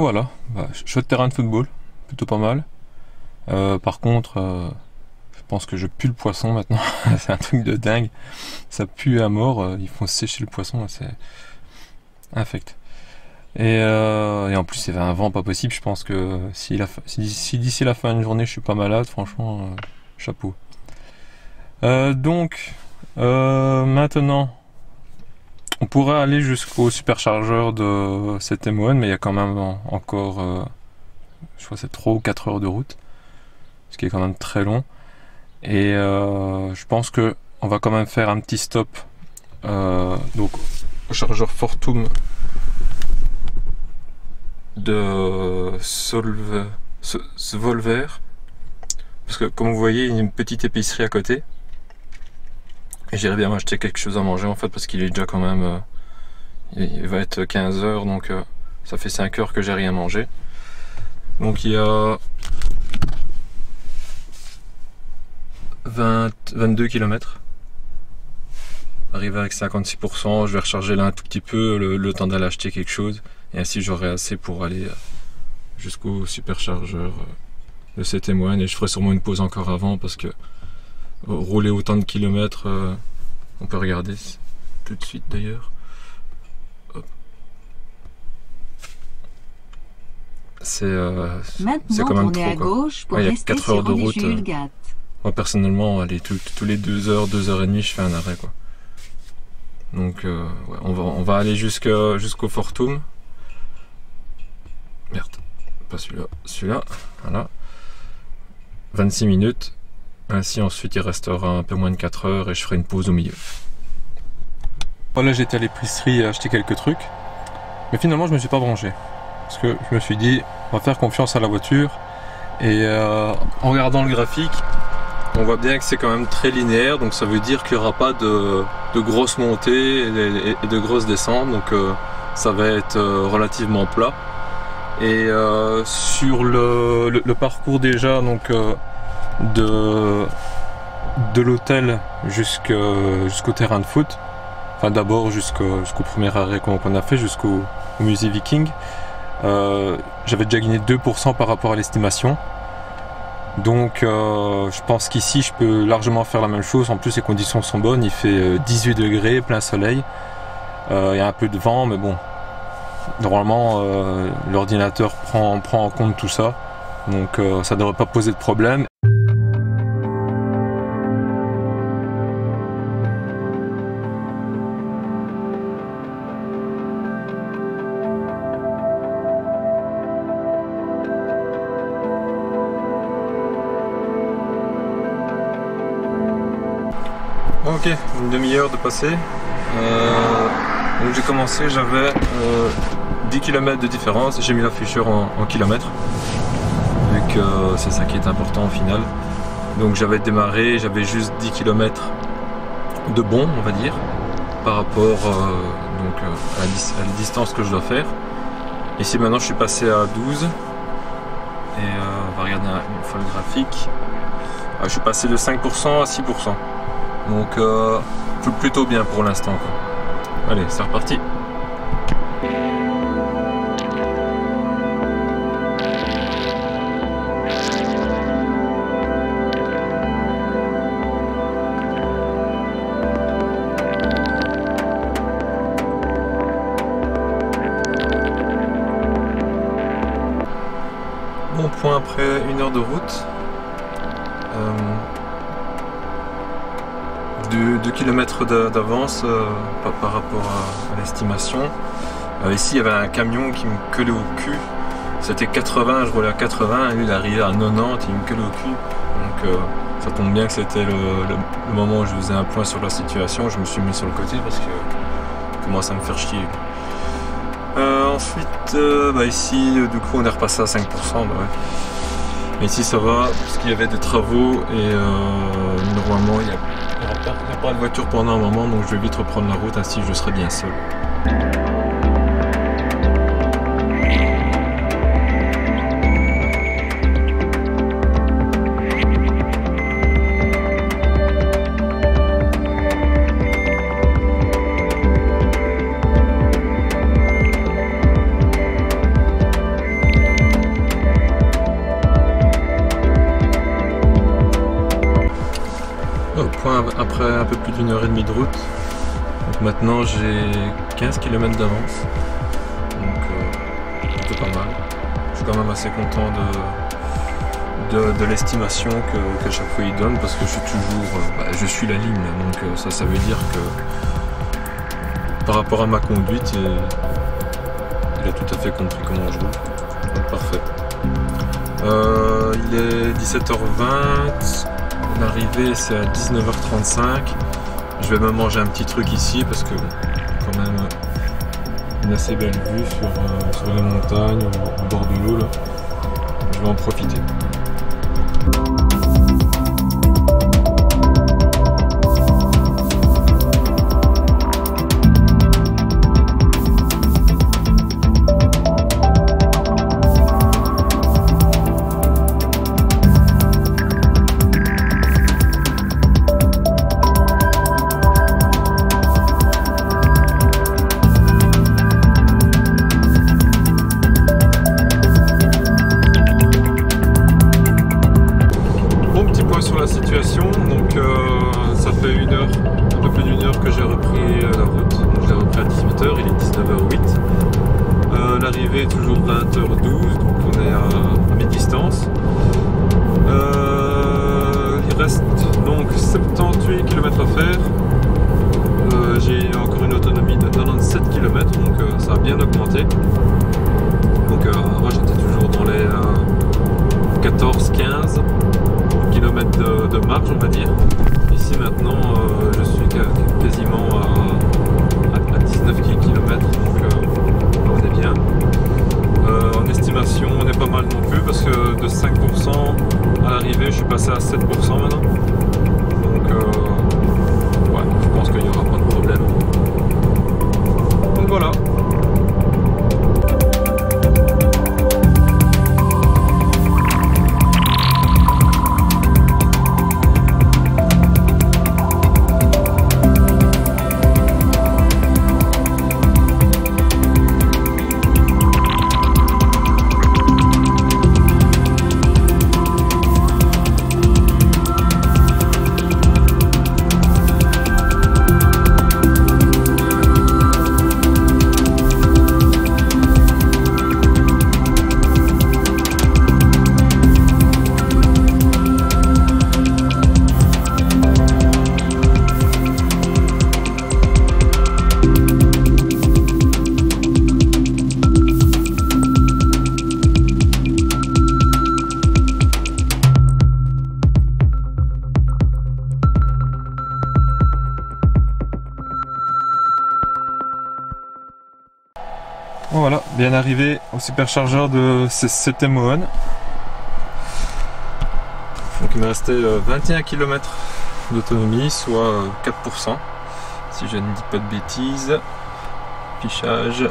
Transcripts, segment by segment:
Voilà, bah, chouette terrain de football, plutôt pas mal. Par contre, je pense que je pue le poisson maintenant. C'est un truc de dingue. Ça pue à mort. Ils font sécher le poisson, c'est infect. Et en plus, il y avait un vent pas possible. Je pense que si d'ici la fin de journée, je suis pas malade, franchement, chapeau. Maintenant, on pourrait aller jusqu'au superchargeur de cet M1, mais il y a quand même encore, je crois que c'est 3 ou 4 heures de route, ce qui est quand même très long. Et je pense que on va quand même faire un petit stop donc au chargeur Fortum de Svolver, parce que comme vous voyez, il y a une petite épicerie à côté. Et j'irai bien m'acheter quelque chose à manger en fait, parce qu'il est déjà quand même il va être 15 heures, donc ça fait 5 heures que j'ai rien mangé. Donc il y a 22 km. Arrivé avec 56%, je vais recharger là un tout petit peu, le temps d'aller acheter quelque chose. Et ainsi j'aurai assez pour aller jusqu'au superchargeur de cet M1. Et je ferai sûrement une pause encore avant, parce que rouler autant de kilomètres, on peut regarder tout de suite d'ailleurs. C'est quand même trop, à gauche pour il y a rester 4 heures de route. Jules-Gat. Moi personnellement, allez, tous les 2 heures, 2h30, je fais un arrêt quoi. Donc ouais, on va aller jusqu'au Fortum. Merde, pas celui-là, voilà. 26 minutes. Ainsi ensuite il restera un peu moins de 4 heures et je ferai une pause au milieu. Voilà, j'étais à l'épicerie acheter quelques trucs. Mais finalement je me suis pas branché. Parce que je me suis dit, on va faire confiance à la voiture. Et en regardant le graphique, on voit bien que c'est quand même très linéaire. Donc ça veut dire qu'il n'y aura pas de grosses montées et de grosses descentes. Donc ça va être relativement plat. Et sur le parcours déjà, donc de l'hôtel jusqu'au terrain de foot, enfin d'abord jusqu'au premier arrêt qu'on a fait, jusqu'au musée Viking, j'avais déjà gagné 2% par rapport à l'estimation. Donc je pense qu'ici je peux largement faire la même chose. En plus les conditions sont bonnes, il fait 18 degrés, plein soleil, il y a un peu de vent, mais bon, normalement l'ordinateur prend en compte tout ça, donc ça ne devrait pas poser de problème. Ok, une demi-heure de passé. Donc j'ai commencé, j'avais 10 km de différence, j'ai mis l'afficheur en kilomètres, vu que c'est ça qui est important au final. Donc j'avais démarré, j'avais juste 10 km de bon, on va dire, par rapport à la distance que je dois faire. Ici maintenant je suis passé à 12, et on va regarder une fois le graphique. Je suis passé de 5% à 6%. Donc plutôt bien pour l'instant. Allez, c'est reparti. Bon point après 1 heure de route. 2 km d'avance par rapport à l'estimation. Ici il y avait un camion qui me collait au cul. C'était 80, je roulais à 80, et lui il arrivait à 90, il me collait au cul. Donc ça tombe bien que c'était le moment où je faisais un point sur la situation. Je me suis mis sur le côté parce que ça commence à me faire chier. Ensuite ici du coup on est repassé à 5%. Ouais. Mais ici ça va parce qu'il y avait des travaux et normalement il n'y a pas de voiture pendant un moment, donc je vais vite reprendre la route, ainsi je serai bien seul. après un peu plus d'une heure et demie de route. Donc maintenant j'ai 15 km d'avance. Donc c'est pas mal. Je suis quand même assez content de l'estimation qu'à chaque fois il donne, parce que je suis toujours, je suis la ligne, donc ça veut dire que par rapport à ma conduite, il a tout à fait compris comment je roule. Donc parfait. Il est 17h20, l'arrivée c'est à 19h35. Je vais me manger un petit truc ici parce que quand même une assez belle vue sur les montagnes au bord de l'eau là. Je vais en profiter. Sur la situation, donc ça fait un peu plus d'une heure que j'ai repris la route. Donc je l'ai repris à 18h, il est 19h08. L'arrivée est toujours 20h12, donc on est à mi-distance. Il reste donc 78 km à faire. J'ai encore une autonomie de 97 km, donc ça a bien augmenté. Donc moi j'étais toujours dans les 14-15 km de marge, on va dire. Ici maintenant je suis quasiment à 19 km, donc on est bien. En estimation on est pas mal non plus, parce que de 5% à l'arrivée je suis passé à 7% maintenant, donc ouais, je pense qu'il n'y aura pas de problème. Donc voilà. Voilà, bien arrivé au superchargeur de CT Moen. Donc il me restait 21 km d'autonomie, soit 4%, si je ne dis pas de bêtises. Affichage,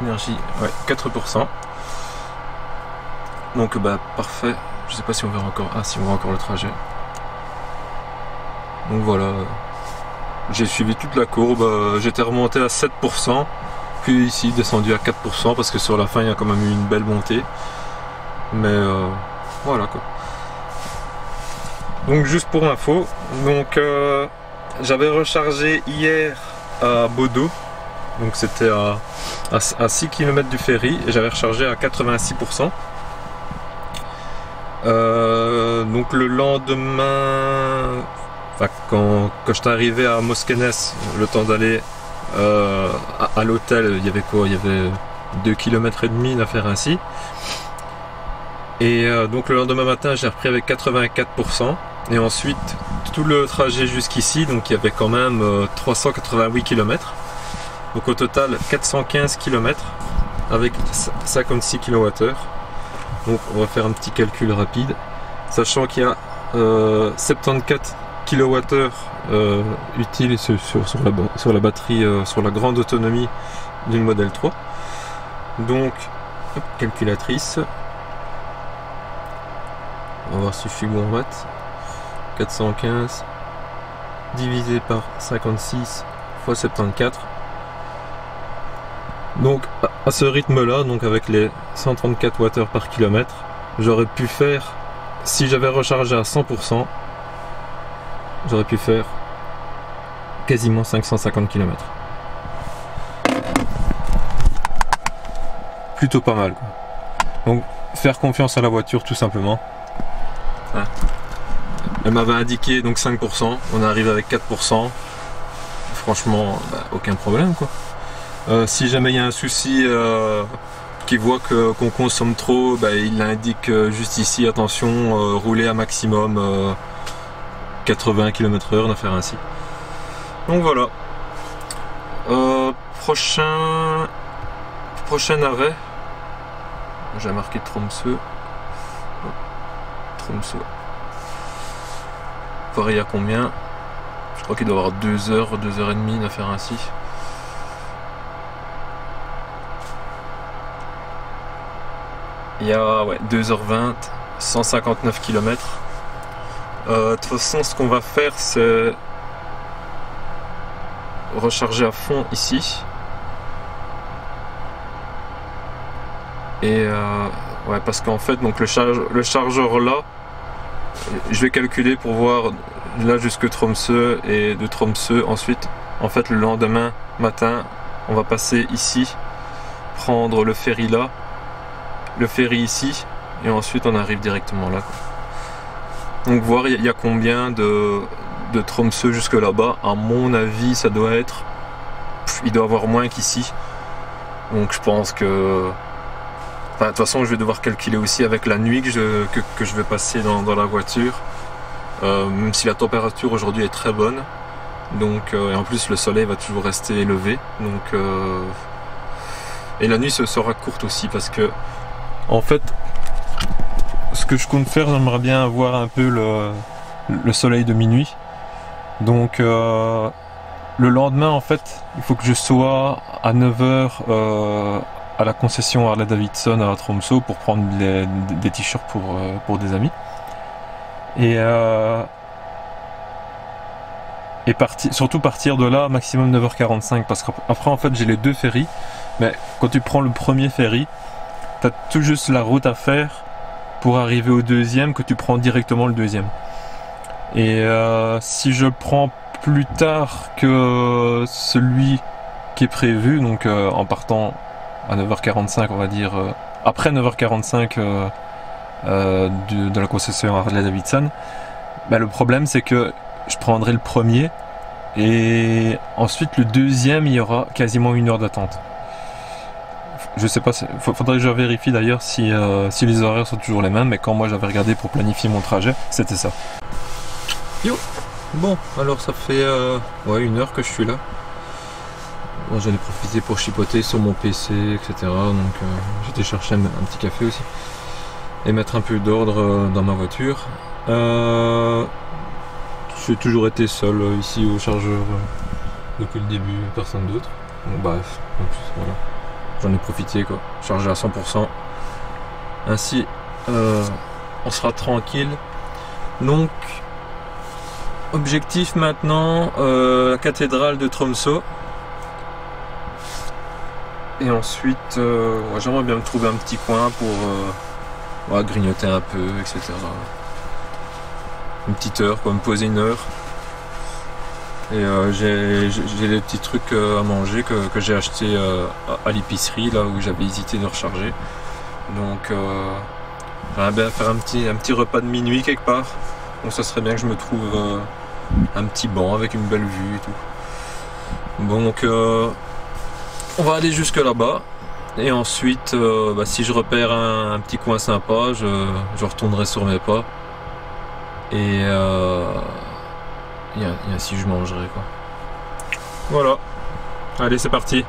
énergie, ouais, 4%. Donc parfait, je sais pas si on verra encore, si on voit encore le trajet. Donc voilà, j'ai suivi toute la courbe, j'étais remonté à 7%. Puis ici descendu à 4% parce que sur la fin il y a quand même eu une belle montée, mais voilà quoi. Donc juste pour info, donc j'avais rechargé hier à Bodo, donc c'était à 6 km du ferry, et j'avais rechargé à 86%. Donc le lendemain, enfin, quand j'étais arrivé à Moskenes, le temps d'aller à l'hôtel, il y avait quoi? Il y avait 2 km et demi à faire ainsi. Et donc le lendemain matin j'ai repris avec 84%, et ensuite tout le trajet jusqu'ici, donc il y avait quand même 388 km, donc au total 415 km avec 56 kWh. Donc on va faire un petit calcul rapide, sachant qu'il y a 74 kWh utile sur la batterie, sur la grande autonomie d'une Model 3. Donc hop, calculatrice, on va voir si je suis bon en maths. 415 divisé par 56 fois 74. Donc à ce rythme là, donc avec les 134 Wh par kilomètre, j'aurais pu faire, si j'avais rechargé à 100%, j'aurais pu faire quasiment 550 km. Plutôt pas mal, quoi. Donc faire confiance à la voiture tout simplement. Ah. Elle m'avait indiqué donc 5%, on arrive avec 4%. Franchement, aucun problème, quoi. Si jamais il y a un souci, qui voit qu'on consomme trop, il indique juste ici, attention, rouler à maximum 80 km/h, d'en faire ainsi. Donc voilà. Prochain arrêt, j'ai marqué Tromsø. Tromsø. Voir il y a combien. Je crois qu'il doit y avoir 2 heures, 2 heures et demie d'en faire ainsi. Il y a 2h20, 159 km. De toute façon, ce qu'on va faire, c'est recharger à fond ici. Et parce qu'en fait, donc le chargeur là, je vais calculer pour voir là jusque Tromsø, et de Tromsø ensuite, en fait, le lendemain matin, on va passer ici, prendre le ferry là, le ferry ici, et ensuite on arrive directement là, quoi. Donc voir il y a combien de Tromsø jusque là-bas. À mon avis, ça doit être, il doit y avoir moins qu'ici. Donc je pense que, de toute façon, je vais devoir calculer aussi avec la nuit que je vais passer dans la voiture. Même si la température aujourd'hui est très bonne. Donc, et en plus le soleil va toujours rester élevé. Donc, et la nuit sera courte aussi, parce que en fait, ce que je compte faire, j'aimerais bien avoir un peu le soleil de minuit. Donc le lendemain, en fait, il faut que je sois à 9h à la concession Harley Davidson à Tromsø pour prendre des t-shirts pour des amis. Surtout partir de là maximum 9h45, parce qu'après en fait j'ai les 2 ferries, mais quand tu prends le premier ferry, tu as tout juste la route à faire pour arriver au deuxième, que tu prends directement le deuxième. Et si je prends plus tard que celui qui est prévu, donc en partant à 9h45, on va dire, après 9h45 de la concession Harley Davidson, le problème c'est que je prendrai le premier, et ensuite le deuxième, il y aura quasiment 1 heure d'attente. Je sais pas, faudrait que je vérifie d'ailleurs si les horaires sont toujours les mêmes, mais quand moi j'avais regardé pour planifier mon trajet, c'était ça. Yo. Bon, alors ça fait 1 heure que je suis là. Bon, j'en ai profité pour chipoter sur mon PC, etc. Donc j'étais chercher un petit café aussi. Et mettre un peu d'ordre dans ma voiture. J'ai toujours été seul ici au chargeur depuis le début, personne d'autre. Bon, bref, en plus, voilà. J'en ai profité, quoi. Chargé à 100%. Ainsi, on sera tranquille. Donc, objectif maintenant, la cathédrale de Tromsø. Et ensuite, j'aimerais bien me trouver un petit coin pour grignoter un peu, etc. Une petite heure, quoi, me poser 1 heure. Et j'ai des petits trucs à manger que j'ai acheté à l'épicerie, là où j'avais hésité de recharger. Donc j'aimerais bien faire un petit repas de minuit quelque part. Donc ça serait bien que je me trouve un petit banc avec une belle vue et tout. Donc on va aller jusque là-bas. Et ensuite, si je repère un petit coin sympa, je retournerai sur mes pas. Et ainsi je mangerai, quoi. Voilà. Allez, c'est parti.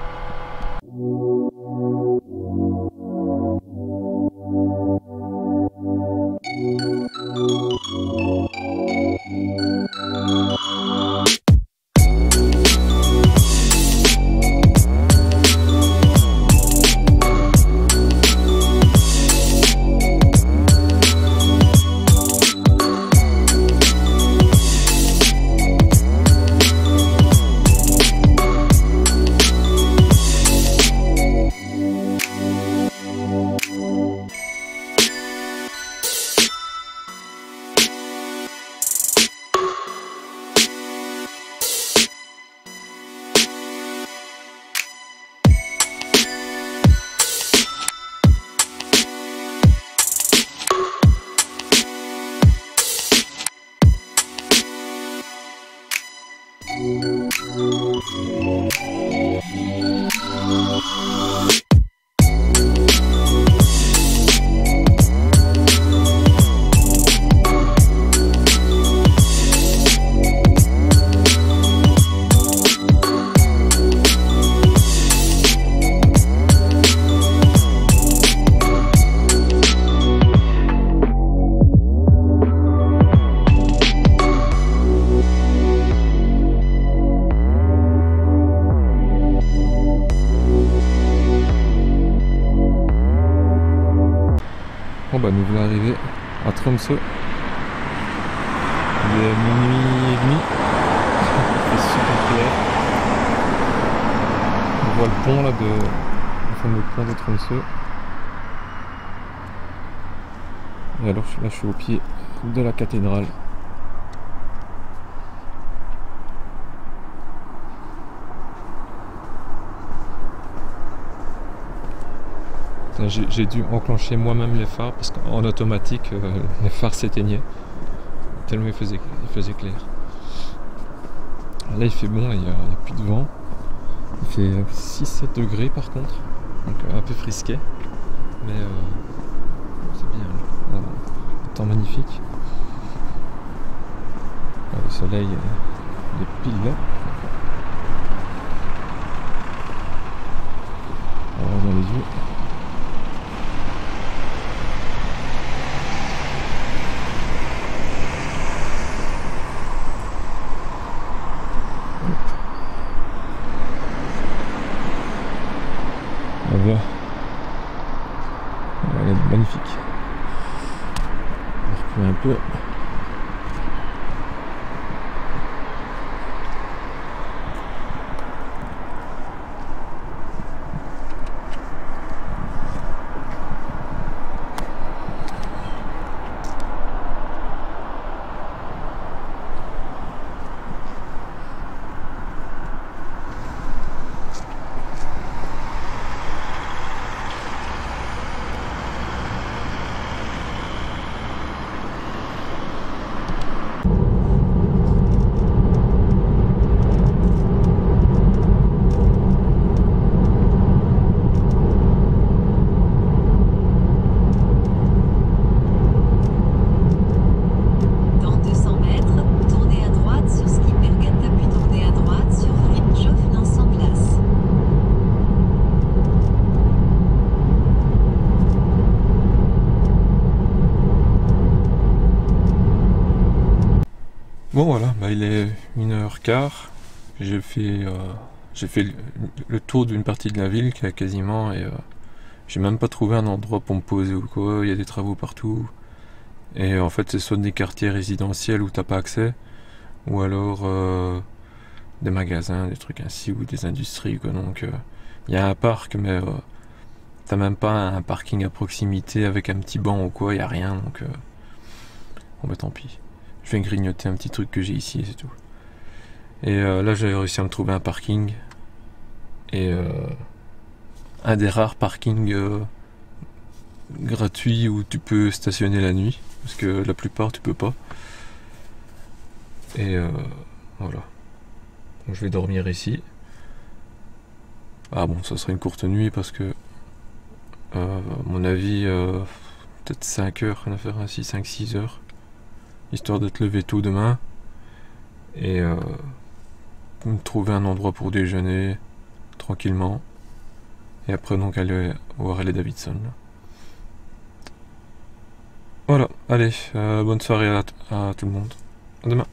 Bon bah nous voilà arrivés à Tromsø. Il est minuit et demi. Il fait super clair. On voit le pont là le fameux pont de Tromsø. Et alors là je suis au pied de la cathédrale. J'ai dû enclencher moi-même les phares parce qu'en automatique les phares s'éteignaient tellement il faisait clair. Là il fait bon, il n'y a plus de vent. Il fait 6-7 degrés par contre, donc un peu frisquet, mais c'est bien. Voilà. Un temps magnifique. Le soleil est pile là. Alors dans les yeux. Voilà. Elle est magnifique. On va reculer un peu. Bon voilà, bah, il est 1h15. J'ai fait le tour d'une partie de la ville qui a quasiment et j'ai même pas trouvé un endroit pour me poser ou quoi. Il y a des travaux partout. Et en fait c'est soit des quartiers résidentiels où t'as pas accès, ou alors des magasins, des trucs ainsi, ou des industries quoi. Donc il y a un parc mais t'as même pas un parking à proximité avec un petit banc ou quoi, il y a rien donc bon bah tant pis. Je vais grignoter un petit truc que j'ai ici et c'est tout. Et là j'ai réussi à me trouver un parking. Et un des rares parkings gratuits où tu peux stationner la nuit. Parce que la plupart tu peux pas. Et voilà. Donc, je vais dormir ici. Ah bon, ça sera une courte nuit parce que à mon avis peut-être 5 heures, on va faire ainsi, 5-6 heures. Histoire d'être levé tôt demain et me trouver un endroit pour déjeuner tranquillement et après donc aller voir Harley Davidson. Voilà, allez, bonne soirée à tout le monde. À demain.